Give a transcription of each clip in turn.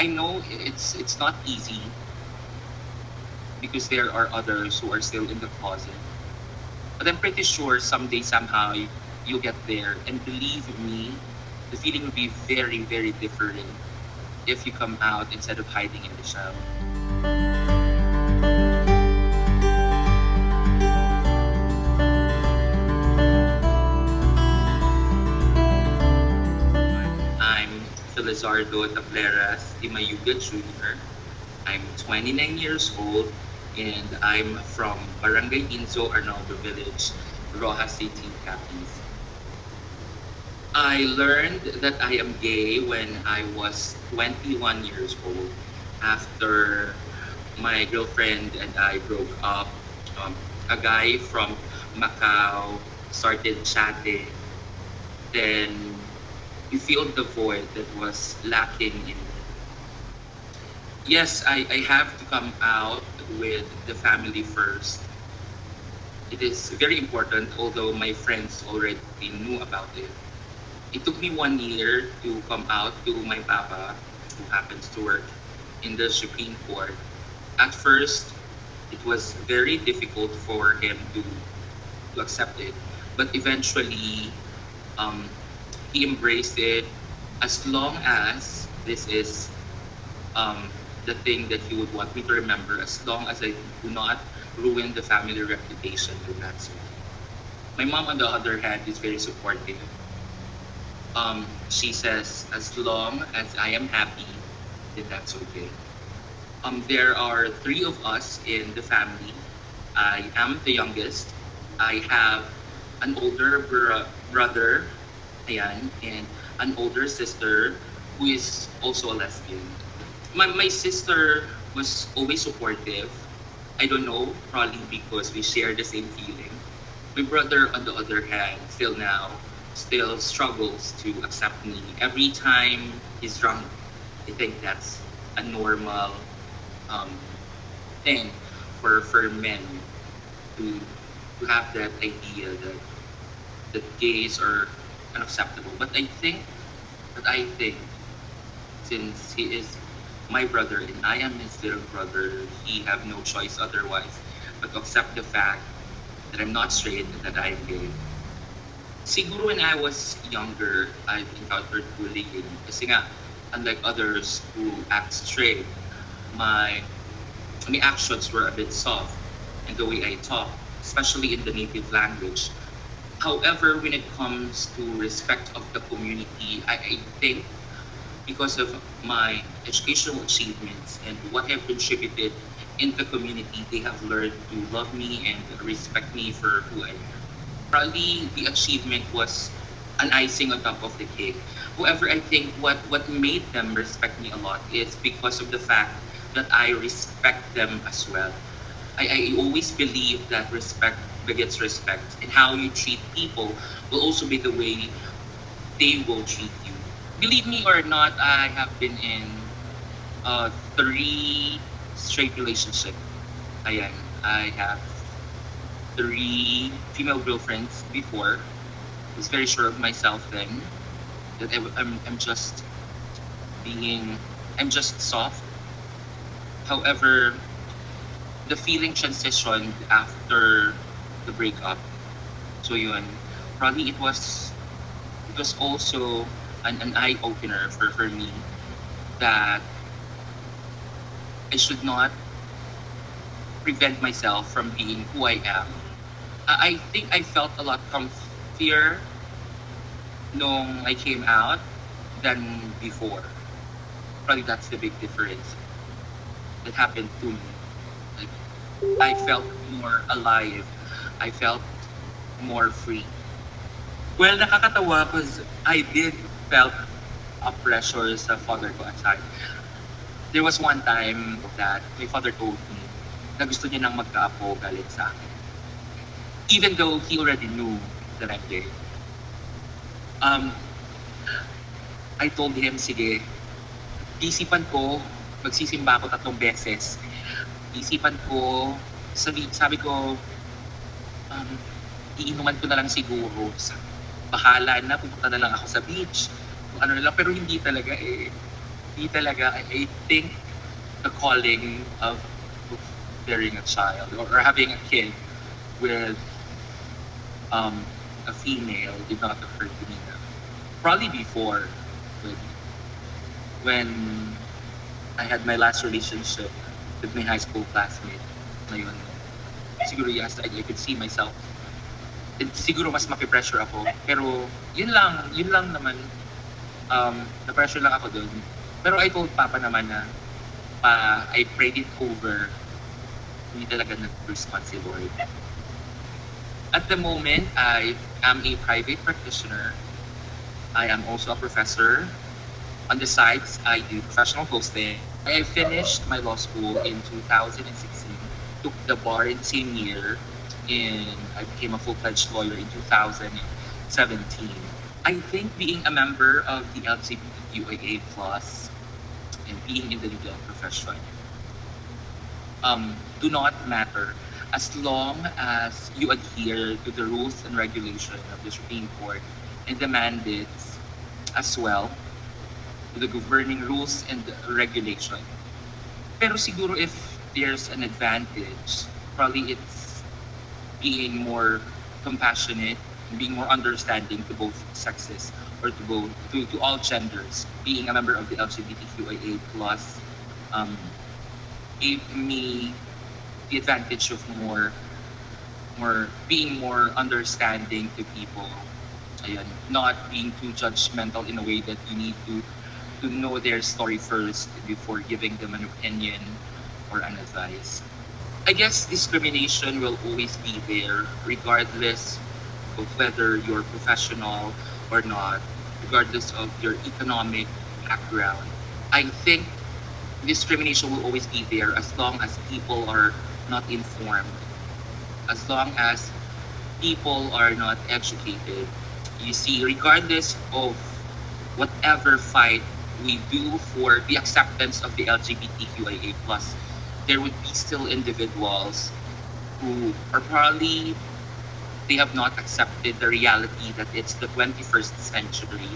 I know it's not easy because there are others who are still in the closet. But I'm pretty sure someday, somehow, you'll get there. And believe me, the feeling will be very, very different if you come out instead of hiding in the shadow. I'm Felizardo Tapleras Demayuga Jr. I'm 29 years old and I'm from Barangay Inzo, Arnaldo Village, Rojas City, Capiz. I learned that I am gay when I was 21 years old after my girlfriend and I broke up. A guy from Macau started chatting, then you filled the void that was lacking in me. Yes, I have to come out with the family first. It is very important, although my friends already knew about it. It took me 1 year to come out to my papa, who happens to work in the Supreme Court. At first, it was very difficult for him to accept it, but eventually, um, he embraced it as long as this is um, the thing that he would want me to remember, as long as I do not ruin the family reputation, then that's it. My mom, on the other hand, is very supportive. She says, as long as I am happy, then that's okay. There are three of us in the family. I am the youngest. I have an older brother, ayan, and an older sister who is also a lesbian. My sister was always supportive. I don't know, probably because we share the same feeling. My brother, on the other hand, still now, still struggles to accept me. Every time he's drunk, I think that's a normal um, thing for men to, to have that idea that gays are unacceptable. But I think since he is my brother and I am his little brother, he have no choice otherwise but to accept the fact that I'm not straight and that I am gay. Siguro when I was younger, I've encountered bullying. Kasi nga, unlike others who act straight, my, my actions were a bit soft in the way I talk, especially in the native language. However, when it comes to respect of the community, I think because of my educational achievements and what I've contributed in the community, they have learned to love me and respect me for who I am. Probably the achievement was an icing on top of the cake. However, I think what made them respect me a lot is because of the fact that I respect them as well. I always believe that respect begets respect, and how you treat people will also be the way they will treat you. Believe me or not, I have been in three straight relationship. Ayan, I have three female girlfriends before. I was very sure of myself then that I'm just being, I'm just soft. However, the feeling transitioned after the breakup. So yun, probably it was also an eye opener for me that I should not prevent myself from being who I am. I think I felt a lot comfier nung I came out than before. Probably that's the big difference that happened to me. Like, I felt more alive. I felt more free. Well, nakakatawa because I did felt a pressure sa father ko at time. There was one time that my father told me na gusto niya nang magkaapo galit sa akin. Even though he already knew that I'm gay. Um, I told him, sige, isipan ko, magsisimba ako 3 beses. Isipan ko, sabi ko, um, iinuman ko na lang siguro. Bahala na, pupunta na lang ako sa beach. Kung ano na lang, pero hindi talaga eh. Di talaga, I think the calling of bearing a child or having a kid with um, a female did not occur to me now. Probably before, when, when I had my last relationship with my high school classmate. Ngayon, siguro yes, I could see myself. Siguro mas mapipressure ako. Pero yun lang naman, na-pressure lang ako dun. Pero I told Papa naman na I prayed it over. Hindi talaga nag-respond si Lord. At the moment, I am a private practitioner. I am also a professor. On the sides, I do professional hosting. I finished my law school in 2016, took the bar in the same year, and I became a full-fledged lawyer in 2017. I think being a member of the LGBTQIA+ and being in the legal profession do not matter as long as you adhere to the rules and regulation of the Supreme Court and the mandates as well, to the governing rules and regulation. Pero siguro if there's an advantage, probably it's being more compassionate, being more understanding to both sexes or to all genders. Being a member of the LGBTQIA+, gave me the advantage of being more understanding to people. Ayan, not being too judgmental in a way that you need to know their story first before giving them an opinion or an advice. I guess discrimination will always be there regardless of whether you're professional or not, regardless of your economic background. I think discrimination will always be there as long as people are not informed, as long as people are not educated. You see, regardless of whatever fight we do for the acceptance of the LGBTQIA+, there would be still individuals who are probably, they have not accepted the reality that it's the 21st century.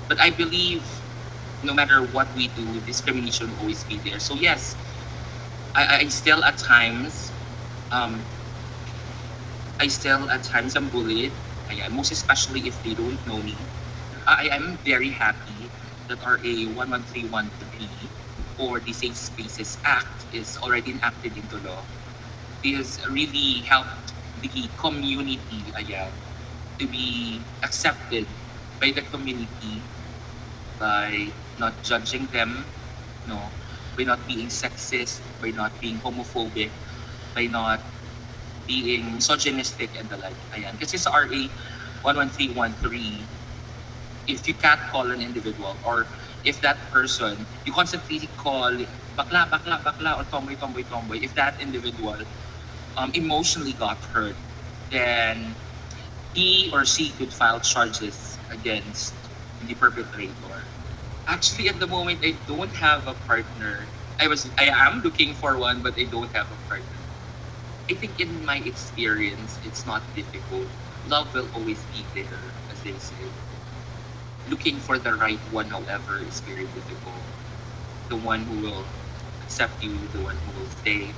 But I believe no matter what we do, discrimination will always be there. So yes, I still at times, am bullied. Most especially if they don't know me. I am very happy that RA 11313 or the Safe Spaces Act is already enacted into law. It has really helped the community to be accepted by the community by not judging them, no, by not being sexist, by not being homophobic, by not being misogynistic and the like. Kasi sa RA 11313, if you can't call an individual or if that person, you constantly call bakla, bakla, bakla or tomboy, tomboy, tomboy, if that individual emotionally got hurt, then he or she could file charges against the perpetrator. Actually, at the moment, I don't have a partner. I am looking for one, but I don't have a partner. I think in my experience, it's not difficult. Love will always be there, as they say. Looking for the right one, however, is very difficult. The one who will accept you, the one who will stay,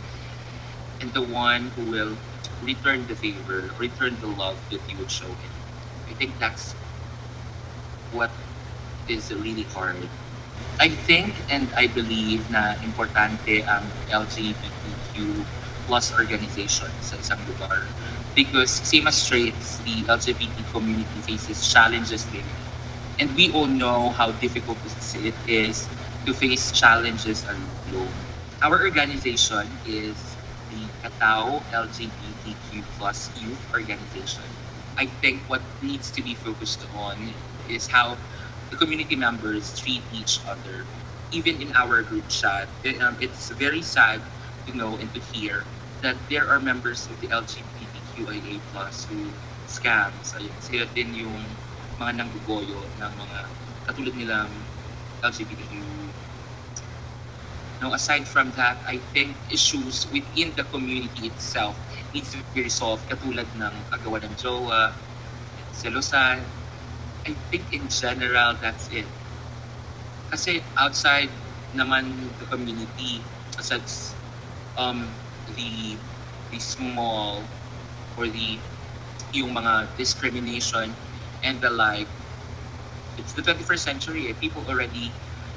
and the one who will return the favor, return the love that you would show him. I think that's what is really hard. I think and I believe na importante ang LGBTQ plus organization sa isang lugar. Because same as straights, the LGBT community faces challenges there. And we all know how difficult it is to face challenges alone. Our organization is the Katao LGBTQ plus Youth Organization. I think what needs to be focused on is how the community members treat each other. Even in our group chat, it's very sad to know and to hear that there are members of the LGBTQIA plus who scams. Sila din yung mga nanggugoyo ng mga katulad nilang LGBTQ. Now, aside from that, I think issues within the community itself needs to be resolved, katulad ng agawan ng jowa, selosan. I think in general, that's it. Kasi outside naman the community, aside um, the small or yung mga discrimination and the like, it's the 21st century. People already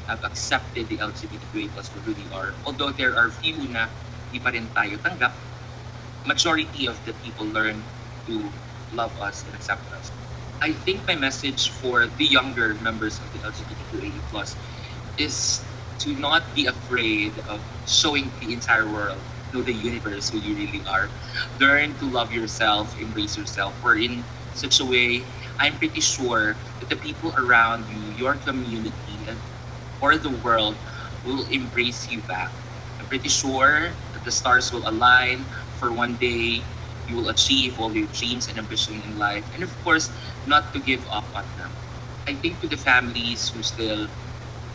have accepted the LGBTQA plus for who they are. Although there are few na di pa rin tayo tanggap, majority of the people learn to love us and accept us. I think my message for the younger members of the LGBTQA plus is to not be afraid of showing the entire world, know the universe, who you really are. Learn to love yourself, embrace yourself. Or in such a way, I'm pretty sure that the people around you, your community, or the world will embrace you back. I'm pretty sure that the stars will align for one day you will achieve all your dreams and ambition in life. And of course, not to give up on them. I think to the families who still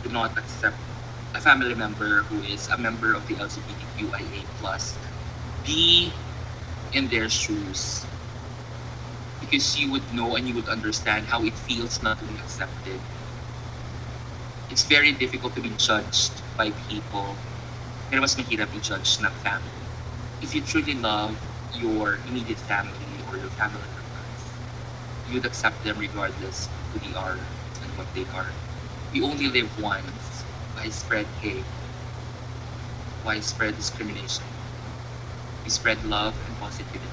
do not accept a family member who is a member of the LGBTQIA plus, be in their shoes, because you would know and you would understand how it feels not to be accepted. It's very difficult to be judged by people, pero mas mahirap i-judge ng family. If you truly love your immediate family or your family members, you'd accept them regardless of who they are and what they are. We only live once. Why spread hate? Why spread discrimination? We spread love and positivity.